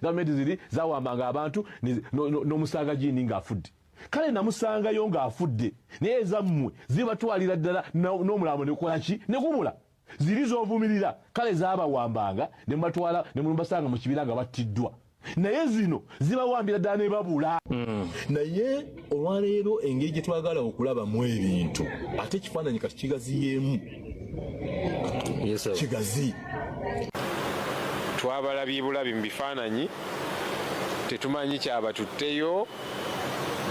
gavumenti ziri zawambanga abantu n'omusanga gini ng'afudde. Kale namusangayo ng'afudde naye ezammwe zibatwalira ddala n'omulambo nekola ki ne gubula ziri z'ovumirira kale zaabawambanga ne mubatwala ne mubasanga mu kibira nga battiddwa naye zino zibawambira ddala ne babula. Naye olwaleero engeri gye twagala okulabamu ebintu ate ekifaananyi kati kigaziyeemu. Kigazi twabalabye bulabi mu bifaananyi tetumanyi kyabatutteyo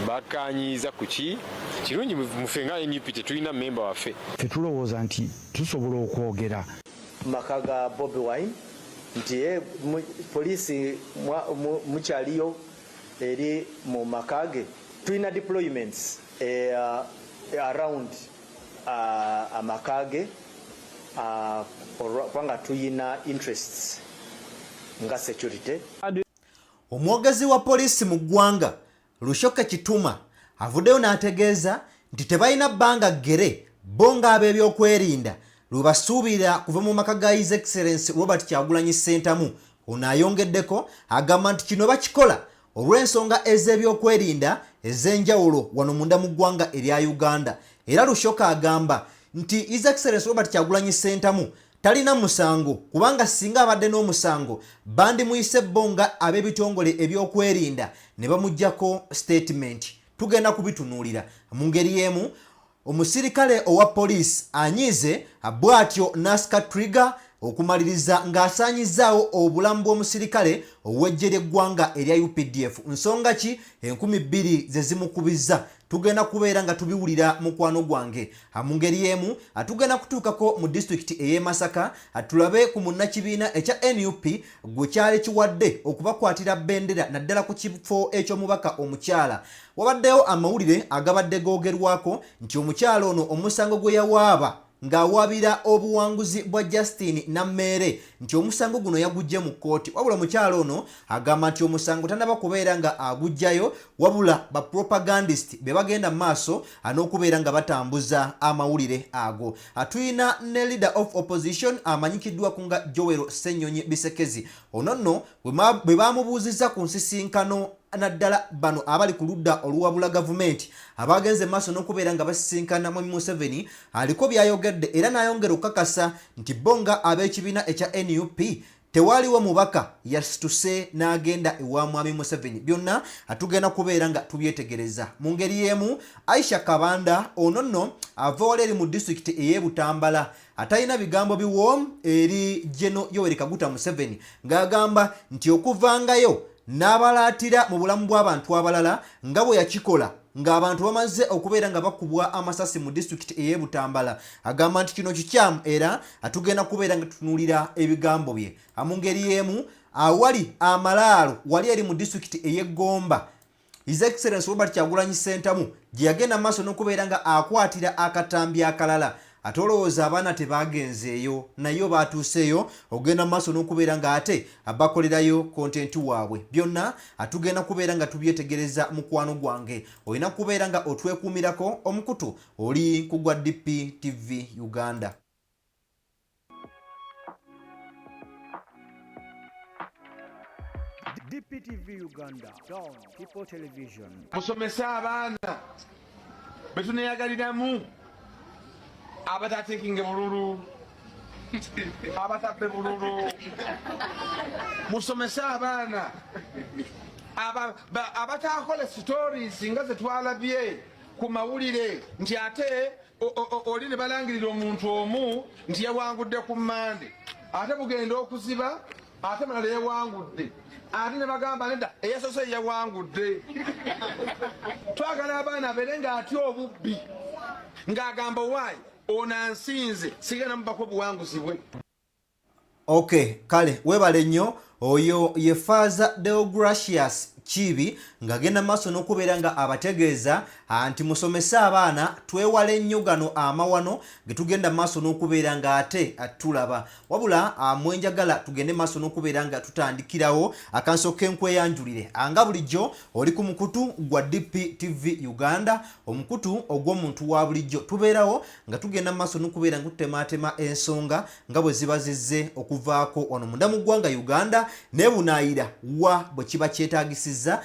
bakanyiiza kuki kirungi mufe nga NUP tetulina memba waffe tetulowooza nti tusobola okwogera maka ga Bobi Wine nti poliisi mukyaliyo eri mu makage tulina deployments around amakage kubanga tulina interests nga security. Omwogezi wa poliisi mu ggwanga Rusoke Kituuma avuddeyo n'ategeeza nti tebalina bbanga ggere bo ng'ab'ebyokwerinda lwe basuubira kuva mu maka ga His Excellency Robert Kyagulanyi Ssentamu. Ono ayongeddeko agamba nti kino bakikola olw'ensonga ez'ebyokwerinda ez'enjawulo wano munda mu ggwanga erya Uganda. Era Rushoke agamba nti His Excellency Robert Kyagulanyi Ssentamu talina musango kubanga singa abadde n'omusango bandi muyise bonga ab'ebitongole ebyokwerinda ne bamuggyako statement. Tugenda kubitunuulira mu ngeri y'emu. Omusirikale owa poliisi anyiize bw'atyo n'asika trigger okumaliriza ng'asaanyizaawo obulamu bw'omusirikale ow'eggye ly'eggwanga erya UPDF. Nsonga ki? 2000 ze zimukubizza. Tugenda kubeera nga tubiwulira mukwano gwange. Mu ngeri y'emu tugenda kutuukako mu disitulikiti ey'e Masaka tulabe ku munnakibiina ekya NUP gwe kyali kiwadde okubakwatira bendera naddala ku kifo eky'omubaka omukyala. Wabaddeyo amawulire agabadde googerwako nti omukyala ono omusango gwe yawaaba ng'awaabira obuwanguzi bwa Justin Nammere nti omusango guno yagujje mu kkooti. Wabula omukyala ono agamba nti omusango tannaba kubeera nga agujjayo wabula ba propagandist be bagenda mu maaso n'okubeera nga batambuza amawulire ago. Tuyina ne leader of opposition amanyikiddwako nga Joel Ssenyonyi Bisekezi. Ono nno bwe bamubuuzizza ku nsisinkano naddala bano abali ku ludda oluwabula gavumenti abagenze maaso n'okubeera nga basisinkana mu Museveni aliko byayogedde era n'ayongera okukakasa nti bonga ab'ekibiina ekya NUP tewaliwo mubaka yasituse n'agenda ewa mwami Museveni. Byonna atugenda kubeera nga tubyetegereza mu ngeri y'emu. Aisha Kabanda ono nno ava wali eri mu disitulikiti ey'e Butambala atalina bigambo biwoomu eri General Yoweri Kaguta Museveni ng'agamba nti okuvangayo n'abalaatira mu bulamu bw'abantu abalala nga bwe yakikola ng'abantu bamaze okubeera nga bakubwa amasasi mu disitulikiti ey'e Butambala. Agamba nti kino kikyamu era atugenda kubeera nga tutunuulira ebigambo bye. Mu ngeri y'emu awali amalaalo wali eri mu disitulikiti ey'e Gomba His Excellency Robert Kyagulanyi Ssentamu gye yagenda maaso n'okubeera nga akwatira akatambi akalala. Atolowooza abaana tebagenzeeyo nayo batuuseeyo ogenda maaso n'okubeera nga ate abakolerayo kontenti waabwe. Byonna atugenda kubeera nga tubyetegereza mukwano gwange. Olina kubeera nga otwekuumirako omukutu oli ku gwa DP TV Uganda. DPTV Uganda, Dawn People Television. Musomesa abaana betuneyagaliramu abatatekinge bululu abatape bululu musomesa abaana abatakole stories nga zetwalabye ku mawulire nti ate oli ne balangirira omuntu omu nti yawangudde ku mmande ate bugenda okuziba ate mulala yawangudde ate ne bagamba nedda eyasose yawangudde. Twagala abaana abeere ng'atya obubbi ng'agamba waayi onansinze sigana mubako buwanguzi bwe. Okay, kale webale nnyo oyo ye Father Deogracius Kibi ng'agenda maaso n'okubeera nga abategeeza nti musomese abaana twewale nnyo gano amawano ge tugenda maaso n'okubeera nga ate tulaba wabula mwenjagala tugende maaso n'okubeera nga tutandikirawo akanso k'enkweyanjulire nga bulijjo oli ku mukutu gwa DPTV Uganda omukutu ogw'omuntu wa bulijjo tubeerawo nga tugenda maaso n'okubeera nga tutemaatema ensonga nga bwe ziba zizze okuvaako wano munda mu ggwanga Uganda nebunaayira wa bwe kiba kyetaagisizza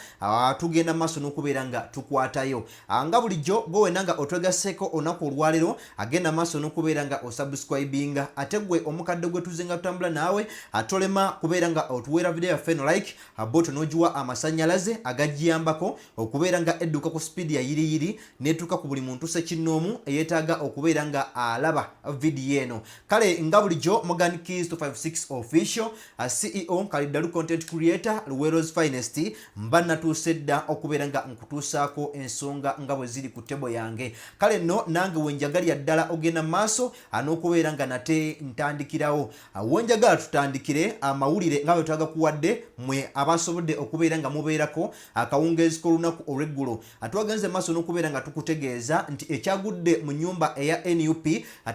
tugenda maaso n'okubeera nga tukwatayo nga bulijjo gwe wenna nga otwegaseeko olunaku olwaleero agenda maaso n'okubeera nga osubscribinga ate gwe omukadde gwe tuze nga tutambula naawe atolema kubeera nga otuweera video yaffe eno like boto n'ogiwa amasannyalaze agagiyambako okubeera nga edduka ku speed ya yiriyiri n'etuuka ku buli muntu sekinnoomu eyeetaaga okubeera nga alaba video eno kale nga bulijjo Morgan Keys 256 official CEO Kaliddalu content creator Luwero's finest mba natuuse dda okubeera nga nkutuusaako ensonga nga bwe ziri ku tebo yange kale nno nange wenjagalya ddala ogenda maaso n'okubeera nga nate ntandikirawo wenjagala tutandikire amawulire nga bwe twagakuwadde mwe abasobodde okubeera nga mubeerako akawungeezi k'olunaku olw'eggulo twagenze maaso n'okubeera nga tukutegeeza nti ekyagudde mu nnyumba eya NUP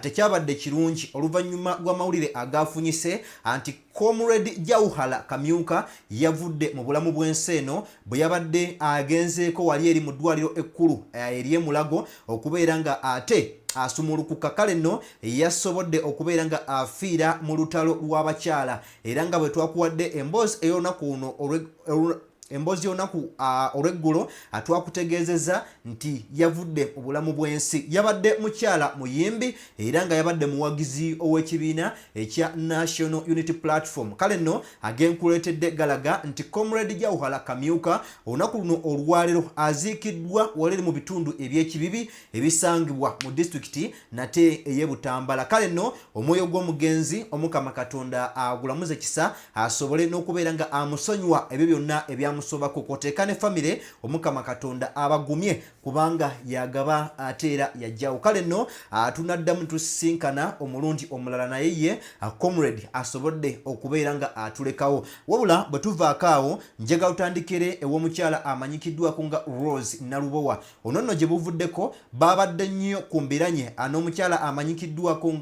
tekyabadde kirungi oluvannyuma lw'amawulire agafunyise anti Comrade Jauharah Kamyuka yavudde mu bulamu bw'ensi eno bwe yabadde agenzeeko wali eri mu ddwaliro ekkulu eri Mulago okubeera nga ate asumulukuka kale nno yasobodde okubeera nga afiira mu lutalo lw'abakyala era nga bwe twakuwadde emboozi ey'olunaku luno emboozi y'olunaku olw'eggulo twakutegeezezza nti yavudde mu bulamu bw'ensi yabadde mukyala muyimbi era nga yabadde muwagizi ow'ekibiina ekya National Unity Platform kale nno agenkuleetedde galaga nti Comrade Jauharah Kamyuka olunaku luno olwaleero aziikiddwa waleeri mu bitundu eby'ekibibi ebisangibwa mu disitulikiti nate ey'e Butambala kale nno omwoyo gw'omugenzi omukama Katonda agulamuze kisa asobole n'okubeera nga amusonyiwa ebyo byonna ebyamusobako kwoteeka ne famire omukama Katonda abagumye kubanga yagaba ate era yajjawo kale nno tunaddamu tusisinkana omulundi omulala naye ye Comrade asobodde okubeera nga atulekawo wabula bwe tuvaako awo njagala tutandikire ew'omukyala amanyikiddwako nga Rose Nalubowa ono nno gye buvuddeko babadde nnyo ku mbiranye n'omukyala amanyikiddwako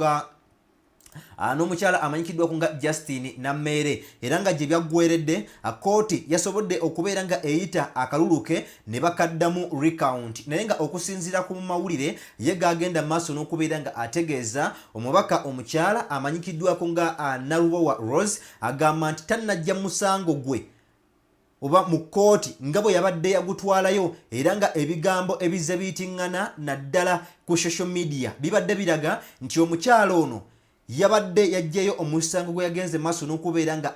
nga Justin Nammere era nga gye byaggweredde kkooti yasobodde okubeera nga eyita akaluluke ne bakaddamu recount naye nga okusinziira ku mawulire ye gagenda maaso n'okubeera nga ategeeza omubaka omukyala amanyikiddwako nga Nalubowa Rose agamba nti tanajja musango gwe oba mu kkooti nga bwe yabadde yagutwalayo era nga ebigambo ebizze biyitingana naddala ku social media bibadde biraga nti omukyala ono yabadde yajjeeyo omusango gwe yagenze maaso n'okubeera nga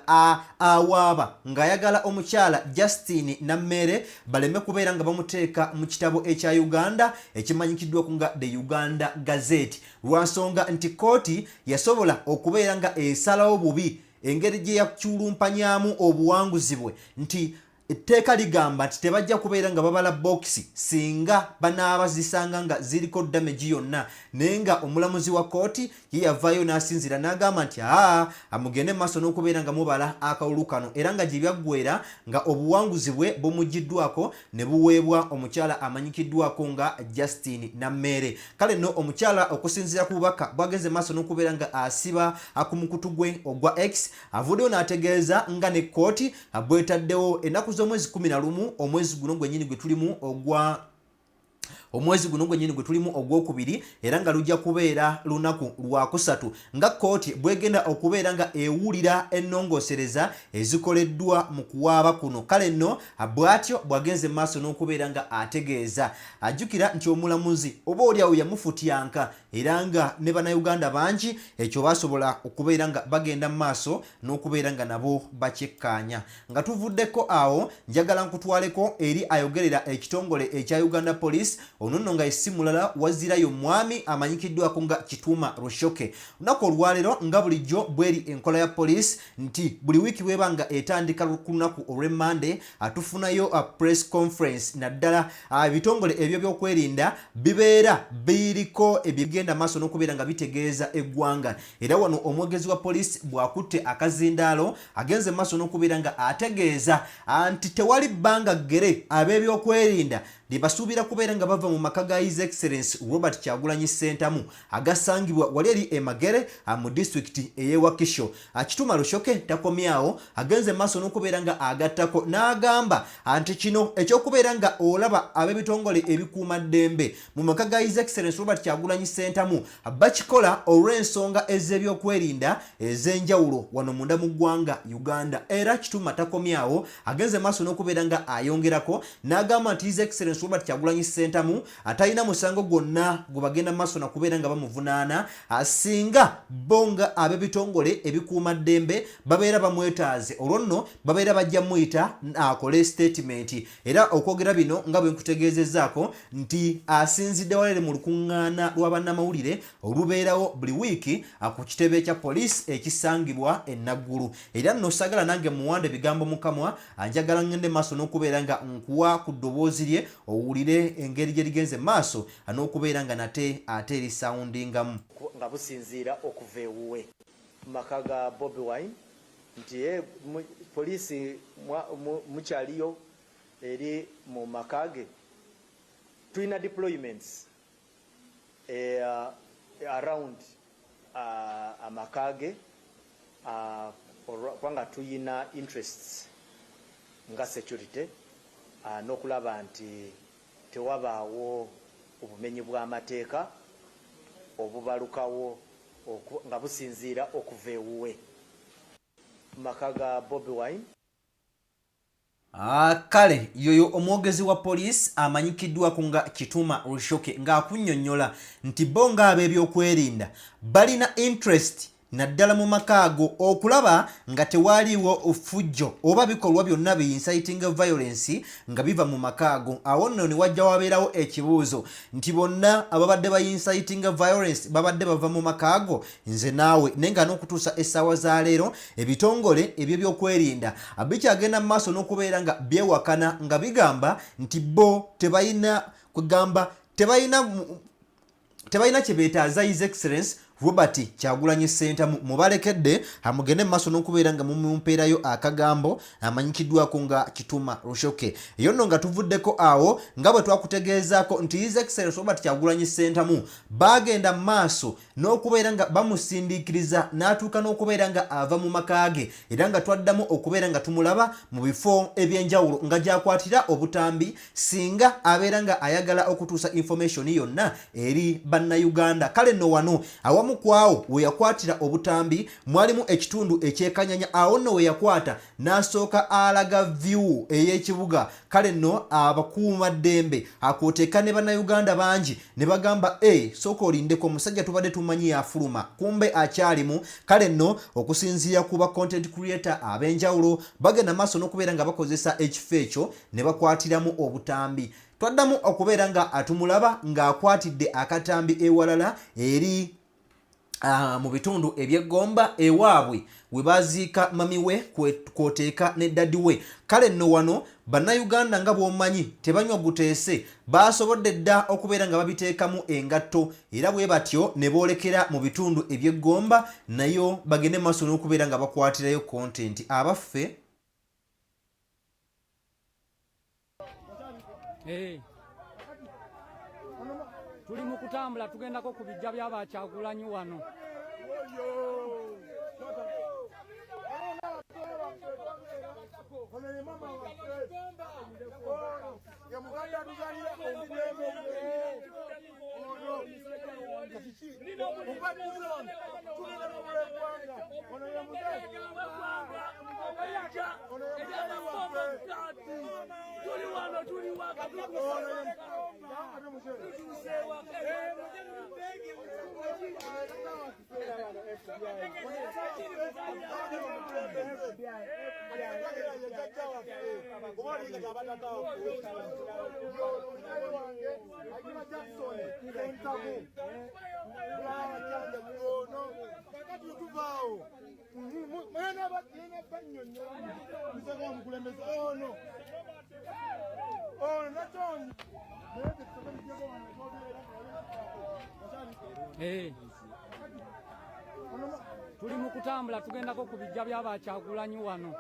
awaaba ng'ayagala omukyala Justin Nammere baleme kubeera nga bamuteeka mu kitabo ekya Uganda ekimanyikiddwako nga The Uganda Gazette lwansonga nti kkooti yasobola okubeera nga esalawo bubi engeri gye yakyulumpanyaamu obuwanguzi bwe nti etteeka ligamba nti tebajja kubeera nga babala bokisi singa banaaba zisanga nga ziriko damage yonna naye nga omulamuzi wa kkooti ye yavaayo n'asinzira n'agamba nti amugende maaso n'okubeera nga mubala akawulu kano era nga gye byaggweera nga obuwanguzi bwe bumugiddwako ne buweebwa omukyala amanyikiddwako nga Justin Nammere kale nno omukyala okusinziira ku bubaka bwagenze maaso n'okubeera nga asiba ku mukutu gwe ogwa X avuddeyo n'ategeeza nga ne kkooti bwetaddewo ennaku z'omwezi 11 omwezi guno gwennyini gwe tulimu ogwokubiri era nga lujja kubeera lunaku lwakusatu nga kkooti bwegenda okubeera nga ewulira ennongosereza ezikoleddwa mu kuwaaba kuno kale nno bw'atyo bwagenze maaso n'okubeera nga ategeeza ajjukira nti omulamuzi oba oliawo yamufutyanka era nga ne bannayuganda bangi ekyo basobola okubeera nga bagenda mu maaso n'okubeera nga nabo bakyekkaanya nga tuvuddeko awo njagala nkutwaleko eri ayogerera ekitongole ekya Uganda Police police ono nno nga yesi mulala wazirayo mwami amanyikiddwako nga Kituuma Rushoke. Lunaku olwaleero nga bulijjo bweri enkola ya police nti buli wiiki bweba nga etandika ku lunaku olw'Emmande atufunayo press conference naddala ebitongole ebyo by'okwerinda bibeera biriko ebigenda maaso n'okubeera nga bitegeeza eggwanga. Era wano omwogezi wa police bw'akutte akazindaalo agenze maaso n'okubeera nga ategeeza nti tewali bbanga ggere ab'ebyokwerinda libasuubira kubeera nga bava mu maka ga His Excellency Robert Kyagulanyi Ssentamu agasangibwa wali eri Emagere mu district ey'e Wakiso. Kituuma Rushoke takomyawo agenze maaso n'okubeera nga agattako n'agamba nti kino ekyokubeera nga olaba ab'ebitongole ebikuuma ddembe mu maka ga His Excellency Robert Kyagulanyi Ssentamu bakikola olw'ensonga ez'ebyokwerinda ez'enjawulo wano munda mu ggwanga Uganda. Era Kituuma takomyawo agenze maaso n'okubeera nga ayongerako n'agamba nti His Excellency Robert Kyagulanyi Ssentamu atalina musango gwonna gwe bagenda maaso na kubeera nga bamuvunaana asinga bonga ab'ebitongole ebikuuma ddembe babeera bamwetaaze olwo nno babeera bajja muyita akole statement. Era okwogera bino nga bwe nkutegeezezzaako nti asinzidde walere mu lukung'ana lwa bannamawulire olubeerawo buli wiiki ku kitebe kya poliisi ekisangibwa e Naggulu. Era nno sagala nange muwanda ebigambo mu kamwa njagala ngende maaso n'okubeera nga nkuwa ku ddoboozi lye owulire engeri gye ligenze maaso n'okubeera nga nate ate erisawundingamu nga businziira okuva ewuwe mu maka ga Bobi Wine nti poliisi mukyaliyo eri mu maka ge tulina deployments around amaka ge kubanga tuyina interests nga security n'okulaba nti tewabaawo obumenyi bw'amateeka obubalukawo nga businziira okuva ewuwe mu maka ga Bobi Wine. Kale yoyo omwogezi wa police amanyikiddwako nga Kituuma Rushoke ng'akunnyonnyola nti bo ng'ab'ebyokwerinda balina interest naddala mu maka ago okulaba nga tewaliiwo ofujjo oba bikolwa byonna bi inciting violence nga biva mu maka ago. Awo nno ne wajja wabeerawo ekibuuzo nti bonna ababadde ba inciting violence babadde bava mu maka ago nze naawe naye nga n'okutuusa essaawa za leero ebitongole ebyo by'okwerinda bikyagenda mu maaso n'okubeera nga byewakana nga bigamba nti bo tebalina kugamba tebalina kye beetaaza His Excellency Robert Kyagulanyi Ssentamu mubalekedde amugende maaso n'okubeera nga mumpeerayo akagambo amanyikiddwako nga Kituuma Rushoke. Eyo nno nga tuvuddeko awo nga bwe twakutegeezaako nti His Excellency Robert Kyagulanyi Ssentamu bagenda maaso n'okubeera nga bamusindiikiriza n'atuuka n'okubeera nga ava mu maka ge era nga twaddamu okubeera nga tumulaba mu bifo eby'enjawulo nga gyakwatira obutambi singa abeera nga ayagala okutuusa information yonna eri bannayuganda. Kale nno wano awamu kwawo we yakwatira obutambi mwalimu ekitundu ekyekanyanya awo nno we yakwata n'asooka alaga view ey'ekibuga. Kale nno abakuuma ddembe akooteeka ne bannayuganda bangi ne bagamba sooka olindeko omusajja tubadde tumanyi yafuluma kumbe akyalimu. Kale nno okusinziira ku ba content creator ab'enjawulo bagenda maaso n'okubeera nga bakozesa ekifo ekyo ne bakwatiramu obutambi. Twaddamu okubeera nga atumulaba ng'akwatidde akatambi ewalala eri mu bitundu eby'eggomba ewaabwe we baziika mami we kwoteeka ne daddi we. Kale nno wano bannayuganda nga bw'omanyi tebanywa guteese baasobodde dda okubeera nga babiteekamu engatto era bwe batyo ne boolekera mu bitundu eby'eggomba nayo bagende maaso n'okubeera nga bakwatirayo content abaffe. Tuli mu kutambula tugendako ku bijja by'aba Kyagulanyi wano. tuli mu kutambula tugendako ku bijja by'aba Kyagulanyi wano.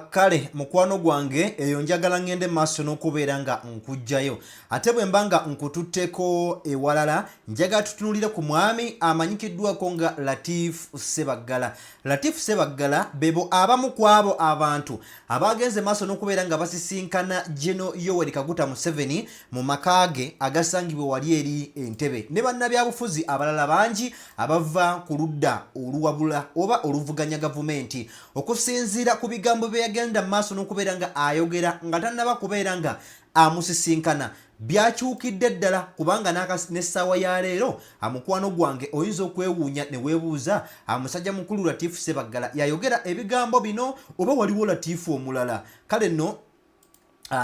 Kale mukwano gwange eyo njagala ngende maaso n'okubeera nga nkujjayo ate bwe mba nga nkututteko ewalala njagala tutunulire ku mwami amanyikiddwako nga Latif Ssebaggala. Latif Ssebaggala bebo abamu ku abo abantu abagenze maaso n'okubeera nga basisinkana General Yoweri Kaguta Museveni mu makaage agasangibwa wali eri Entebbe ne bannabyabufuzi abalala bangi abava ku ludda oluwabula oba oluvuganya gavumenti okusinziira ku bigambo bye yagenda maaso n'okubeera nga ayogera nga tannaba kubeera nga amusisinkana byakyukidde ddala kubanga n'essaawa ya leero mukwano gwange oyinza okwewuunya ne weebuuza musajja mukulu Latif Ssebaggala yayogera ebigambo bino oba waliwo Latifu omulala. Kale nno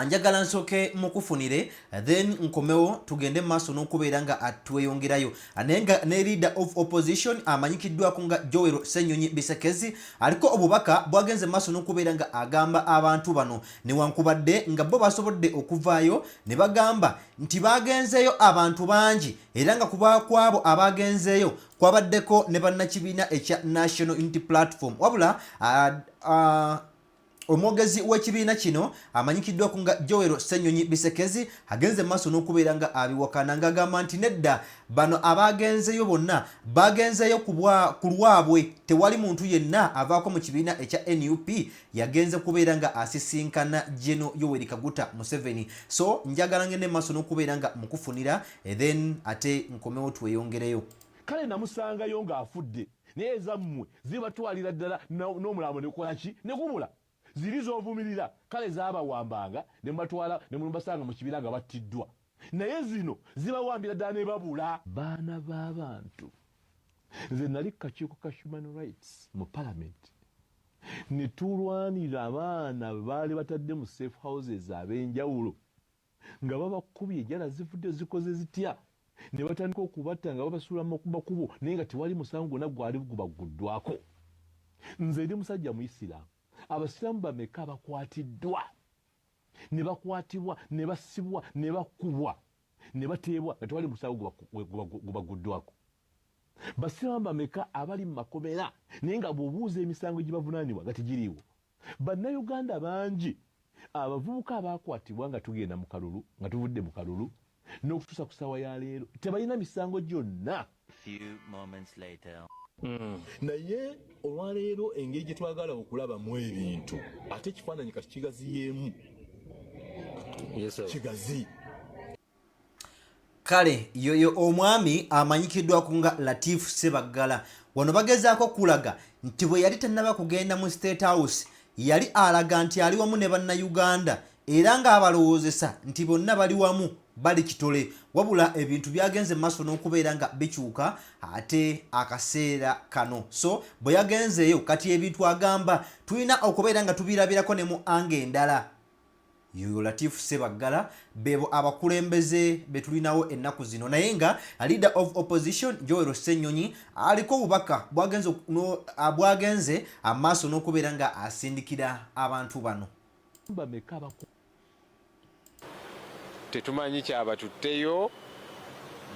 njagala nsooke mukufunire then nkomewo tugende maaso n'okubeera nga tweyongerayo ne leader of opposition amanyikiddwako nga Joel Ssenyonyi Bisekezi aliko obubaka bwagenze maaso n'okubeera nga agamba abantu bano newankubadde nga bo basobodde okuvaayo ne bagamba nti bagenzeeyo abantu bangi era nga kuba kwabo abagenzeeyo kwabaddeko ne bannakibiina ekya National Unity Platform wabula omwogezi w'ekibiina kino amanyikiddwako nga Joel Ssenyonyi Bisekezi agenze maaso n'okubeera nga abiwakana ng'agamba nti nedda bano abagenzeyo bonna bagenzeyo ku lwabwe tewali muntu yenna avaako mu kibiina ekya NUP yagenze kubeera nga asisinkana General Yoweri Kaguta Museveni. So njagala ngende maaso n'okubeera nga mukufunira then ate nkomewo tweyongereyo. Kale namusangayo ng'afudde naye ezammwe zibatwalira ddala n'omulambo ne kukola ki ne kubula ziri z'ovumirira kale zaabawambanga ne mbatwala ne mbasanga mu kibiina nga battiddwa naye zino zibawambira ddala ne babula. Baana b'abantu nze nali kakiiko ka human rights mu palamenti ne tulwanira abaana baali batadde mu safe houses ab'enjawulo nga babakubye ejjala zivudde zikoze zitya ne batandika okubatta nga babasuula mu makubo naye nga tewali musango gwonna gwali gubaguddwako. Nze ndi musajja Muisiraamu. Abasiraamu bameka abakwatiddwa ne bakwatibwa ne basibwa ne bakubwa ne bateebwa nga tewali musango gubaguddwako. Basiraamu bameka abali mu makomera naye nga bw'obuuza emisango gye bavunaanibwa nga tegiriiwo. Bannayuganda bangi abavubuka abaakwatibwa nga tugenda mu kalulu nga tuvudde mu kalulu n'okutuusa ku ssaawa ya leero tebalina misango gyonna. naye olwaleero engeri gye twagala okulabamu ebintu ate ekifaananyi kati kigaziyeemu kigazi. Kale yoyo omwami amanyikiddwako nga Latif Ssebaggala wano bagezaako kulaga nti bwe yali tannaba kugenda mu State House yali alaga nti ali wamu ne bannayuganda era ng'abalowoozesa nti bonna bali wamu bali kitole wabula ebintu byagenze maaso n'okubeera nga bikyuka ate akaseera kano. So bwe yagenzeeyo kati ebintu agamba tulina okubeera nga tubirabirako ne mu anga endala. Yoyo Latif Ssebaggala bebo abakulembeze betulinawo ennaku zino naye nga leader of opposition Joel Ssenyonyi aliko obubaka bwagenze amaaso n'okubeera nga asindikira abantu bano. Tetumanyi kyabatutteyo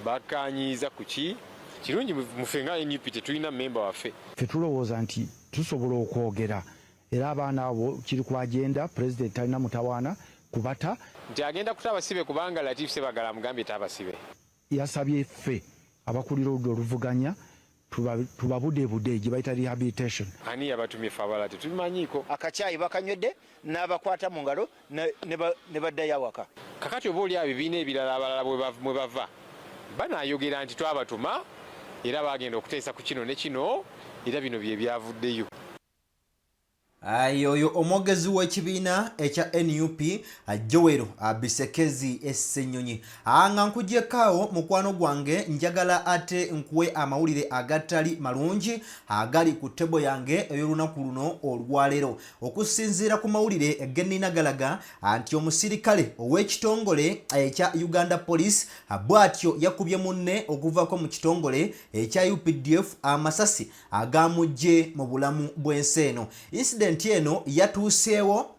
bakanyiiza kuki kirungi mufe nga NUP tetulina memba waffe ffe tulowooza nti tusobola okwogera era abaana abo kiri ku agenda pulezidenti alina mutawaana kubata nti agenda kutabasibe kubanga Latif Ssebaggala amugambye tabasibe. Yasabye ffe abakulira olwo oluvuganya tubabudebude gye bayita rehabilitation. Ani yabatumye fe abalala tetubimanyiiko. Akacyayi bakanywedde n'abakwata mu ngalo ne baddayo awaka. Kakati oba oli ebibiina ebirala abalala mwe bava banaayogera nti twabatuma era bagenda okuteesa ku kino ne kino era bino bye byavuddeyo. Oyo omwogezi w'ekibiina ekya NUP Joel Bisekezi Ssenyonyi nga nkugyekaawo mukwano gwange njagala ate nkuwe amawulire agatali malungi agali ku ttebo yange ey'olunaku luno olwaleero okusinziira ku mawulire gennina galaga nti omusirikale ow'ekitongole ekya Uganda Police bw'atyo yakubye munne okuvaako mu kitongole ekya UPDF Amasasi agamujje mu bulamu bw'ensi eno. Incident eno yatuuseewo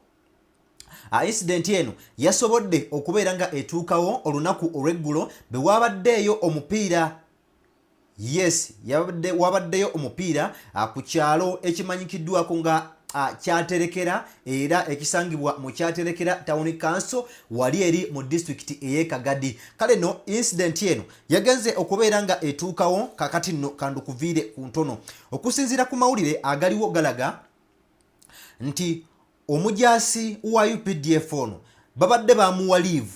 incident eno yasobodde okubeera nga etuukawo olunaku olw'eggulo bwe wabaddeeyo omupiira wabaddeyo omupiira ku kyalo ekimanyikiddwako nga kyaterekera era ekisangibwa mu kyaterekera town council wali eri mu district ey'e Kagadi. Kale no incident eno yagenze okubeera nga etuukawo kakati nno kandukuviire ku ntono. Okusinziira ku mawulire agaliwo galaga nti omujaasi wa UPDF ono babadde bamuwa leave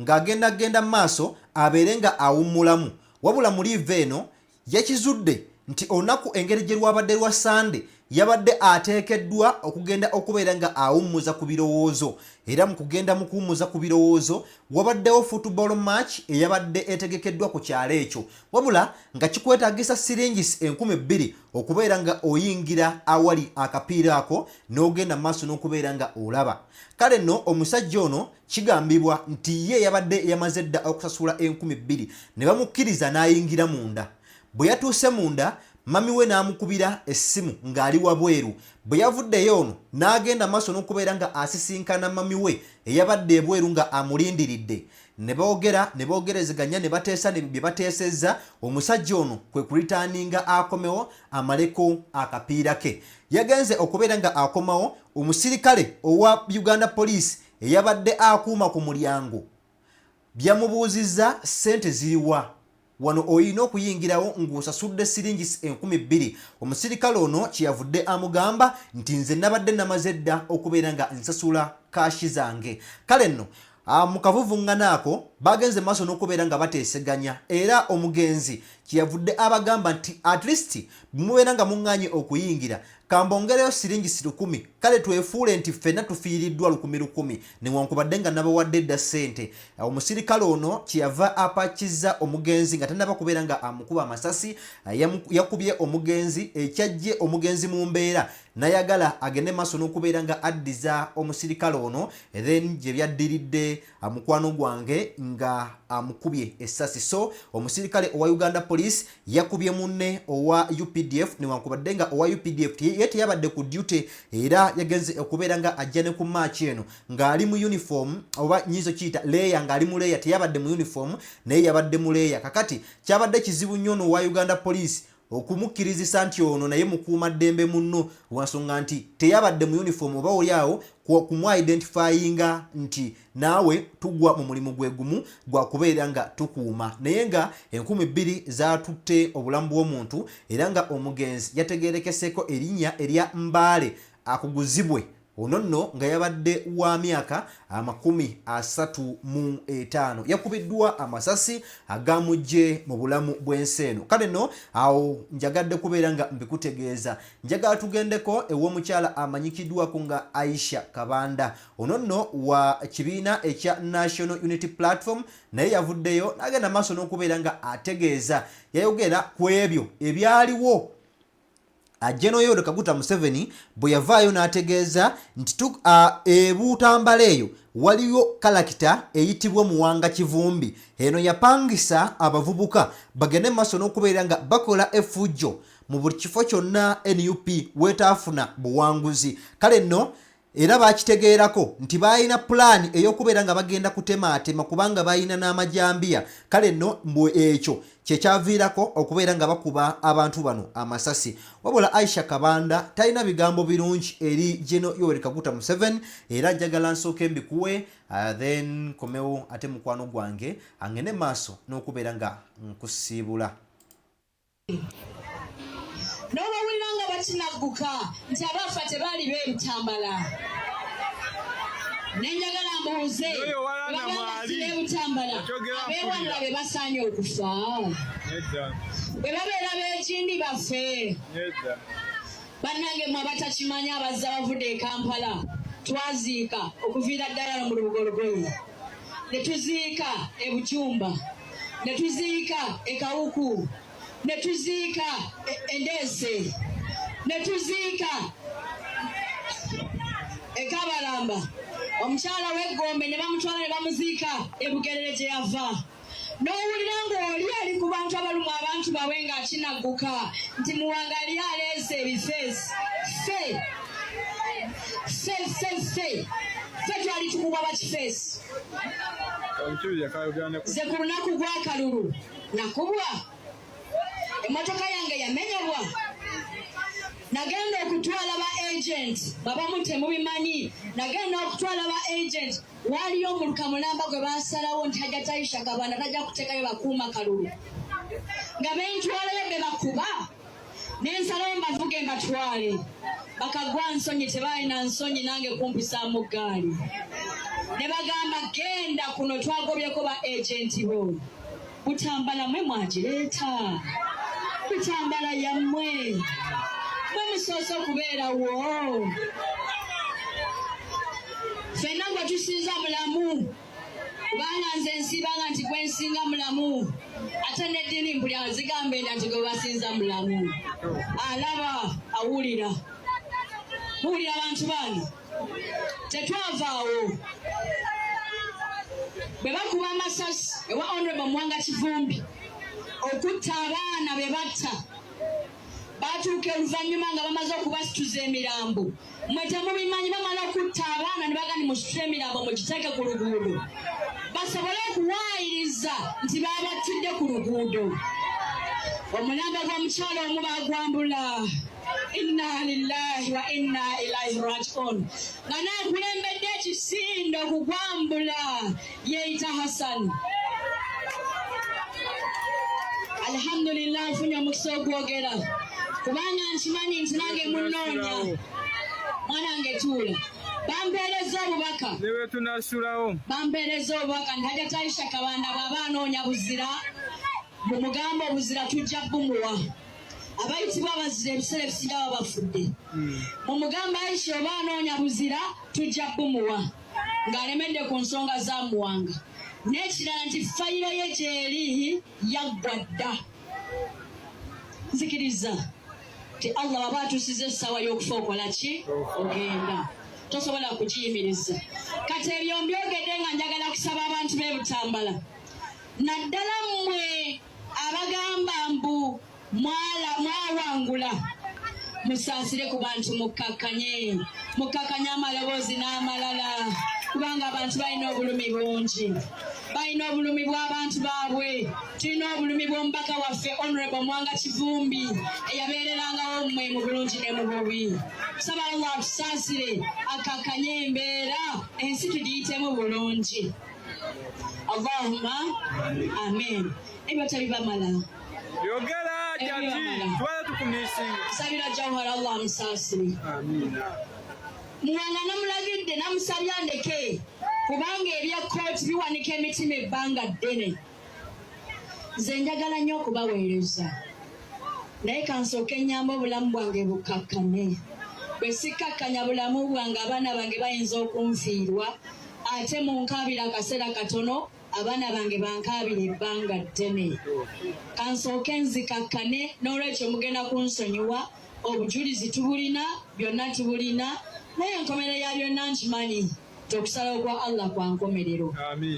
ng'agenda maaso abeere nga awummulamu, wabula mu leave eno yakizudde nti olunaku engeri gye lwabadde lwa Sunday yabadde ateekeddwa okugenda okubeera nga awummuza ku birowoozo, era mu kugenda mu kuwummuza ku birowoozo wabaddewo football match eyabadde etegekeddwa ku kyalo ekyo, wabula nga kikwetaagisa siringis 2,000 okubeera nga oyingira awali akapiira ako n'ogenda maaso n'okubeera nga olaba. Kale nno omusajja ono kigambibwa nti ye yabadde yamaze dda okusasula 2,000 ne bamukkiriza n'ayingira munda. Bwe yatuuse munda mami we n'amukubira essimu ng'ali wabweru. Bwe yavuddeyo ono n'agenda maaso n'okubeera nga asisinkana mami we eyabadde ebweru nga amulindiridde. Ne boogerezeganya ne bateesa ne bye bateesezza, omusajja ono kwe kulitaaninga akomewo amaleko akapiira ke. Yagenze okubeera nga akomawo omusirikale owa Uganda Police eyabadde akuuma ku mulyango byamubuuzizza ssente ziriwa. Wano oyina okuyingirawo ng'osasudde siringis 2,000. Omusirikale ono kyeyavudde amugamba nti nze nabadde namaze dda okubeera nga nsasula kaashi zange. Kale nno mu kavuvuŋŋana ako bagenze maaso n'okubeera nga bateeseganya, era omugenzi kyeyavudde abagamba nti at least mubeera nga muŋŋaanye okuyingira kambongereyo siringis 10,000, kale twefuule nti ffenna tufiiriddwa 10,000 newankubadde nga nabawadde dda ssente. Omusirikale ono kyeyava apakizza omugenzi nga tannaba kubeera nga amukuba amasasi, yakubye omugenzi ekyajje omugenzi mu mbeera nayagala agende maaso n'okubeera nga addiza omusirikale ono, then gye byaddiridde mukwano gwange nga amukubye essasi. So omusirikale owa Uganda Police yakubye munne owa UPDF newankubadde nga owa UPDF ye teyabadde ku duty era yagenze okubeera nga ajja ne ku match eno ng'ali mu uniform oba nyizo kiyita leya, ng'ali mu leya, teyabadde mu uniform naye yabadde mu leya. Kakati kyabadde kizibu nnyo no wa Uganda Police okumukkirizisa nti ono naye mukuuma ddembe munno lwansonga nti teyabadde mu uniform oba oli awo kumuidentifyinga nti naawe tugwa mu mulimu gwe gumu gwa kubeera nga tukuuma. Naye nga 2,000 zaatutte obulamu bw'omuntu era nga omugenzi yategeerekeseeko erinnya erya Mbaale Akugizibwe ono nno nga yabadde wa myaka 35. Yakubiddwa amasasi agamujje mu bulamu bw'ensi eno. Kale nno awo njagadde kubeera nga mbikutegeeza. Njagala tugendeko ew'omukyala amanyikiddwako nga Aisha Kabanda. Ono nno wa kibiina ekya National Unity Platform naye yavuddeyo n'agenda maaso n'okubeera nga ategeeza. Yayogera ku ebyo ebyaliwo General Yoweri Kaguta Museveni bwe yavaayo n'ategeeza nti Butambala eyo waliyo kalakita eyitibwa Muwanga Kivumbi. Eno yapangisa abavubuka bagende maaso n'okubeera nga bakola effujjo mu buli kifo kyonna NUP wetaafuna buwanguzi. Kale nno era bakitegeerako nti balina plan ey'okubeera nga bagenda kutemaatema kubanga balina n'amajambiya. Kale nno mbwe ekyo kyekyaviirako okubeera nga bakuba abantu bano amasasi. Wabula Aisha Kabanda talina bigambo birungi eri General Yoweri Kaguta Museveni era njagala nsooke mbikuwe then komewo ate mukwano gwange angene maaso n'okubeera nga nkusiibula. n'obawulira nga bakinagguka nti abaafa tebaali b'ebutambala nenjagala mbuuze bagamba si b'ebutambala abeewanula be basaanye okufa bwe babeera b'ekindi baffe bannange mwe abatakimanya abazza bavudde e Kampala twaziika okuviira ddala mu Lugolgoyi ne tuziika e Bukyumba ne tuziika e Kawuku ne tuziika e Ndeese ne tuziika e Kabalamba omukyala w'Eggombe ne bamutwala ne bamuziika e Bugerere gye yava n'owulira ng'oli ali ku bantu abalumu abantu bawe ng'akinagguka nti Muwanga ali aleese ebifeesi ffe twali tukubwa bakifeesi ze ku lunaku gwa kalulu nakubwa emmotoka yange yamenyebwa nagenda okutwala ba agent babamu temubimanyi nagenda okutwala ba agent waliyo omuluka mulamba gwe basalawo nti hajja Taisha Kabanda tajja kuteekayo bakuuma kalulu nga bentwalayo be bakuba nensalawo mbavuge mbatwale bakagwa nsonyi tebalina nsonyi nange kumpisaamu ggaali ne bagamba genda kuno twagobyeko ba agenti bo Butambala mwe mwagireeta Butambala yammwe mwe musoose okubeerawo ffenna gwe tusinza mulamu kubanga nze nsibanga nti gwe nsinga mulamu ate n'eddiini mpuli azigamba enda nti gwe basinza mulamu alaba awulira muwulira abantu bange tetwavaawo bwe bakuba Amasasi ewa Honorable Mwanga Kivumbi okutta abaana be batta batuuka oluvannyuma nga bamaze okubasituza emirambo mwe temubimanyi bamala okutta abaana ne bagandi musitule emirambo mugiteeke ku luguudo basobole okuwaayiriza nti baabattidde ku luguudo omulambo gw'omukyalo omu baagwambula inna lillahi wa inna ilaihi rajiun nga naakulembedde ekisindo okugwambula yeeyita Hassan alhamdulillah nfunye omukisa ogwogera kubanga nkimanyi nti nange munoonya mwanange tuula bampeereza obubaka bampeereza obubaka nti hajja Taisha Kabanda bw'aba anoonya buzira bumugambo obuzira tujja bumuwa abayitibwa abazira ebiseera ebisinga baba bafudde mumugamba Aisha oba anoonya buzira tujja bumuwa ng'alemedde ku nsonga za Muwanga n'ekirala nti fayiro ye gyeri yaggwa dda nzikiriza ti Allah waba atusiza essaawa y'okufa okola ki ogenda tosobola kukiyimiriza kati ebyo mbyogedde nga njagala kusaba abantu b'e Butambala naddala mmwe abagamba mbu mwawangula musaasire ku bantu mukkakanye amaloboozi n'amalala kubanga abantu balina obulumi bungi balina obulumi bw'abantu baabwe tulina obulumi bw'omubaka waffe Honorable Mwanga Kivumbi eyabeererangawo mmwe mu bulungi ne mu bubi tusaba Allah tusaasire akakkanye embeera ensi tugiyitemu bulungi Allahumma amen ebyo tebibamala yogera jati twala tukumisinga sabira Jauharah Allah amusaasire Muwanga namulagidde namusabya ndeke kubanga ebya kkooti biwanika emitima ebbanga ddene nze njagala nnyo okubaweereza naye kansooke ennyamba obulamu bwange bukkakkane bwe sikkakkanya bulamu bwange abaana bange bayinza okunfiirwa ate munkaabira akaseera katono abaana bange bankaabira ebbanga ddene kansooke nzikakkane n'olwekyo mugenda kunsonyiwa obujulizi tubulina byonna tubulina naye enkomero ya byonna nkimanyi okusalawo kwa Allah kwa nkomerero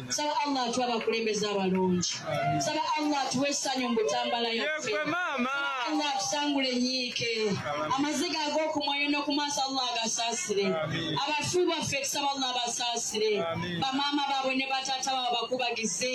saba Allah atuwa abakulembeze abalungi saba Allah atuwa essanyu mu Butambala yaffe Allah atusangule enyiike amaziga ag'okumwoyo n'okumaaso Allah agasaasire abafu baffe tusaba Allah abasaasire bamaama baabwe ne bataata baabwe bakubagize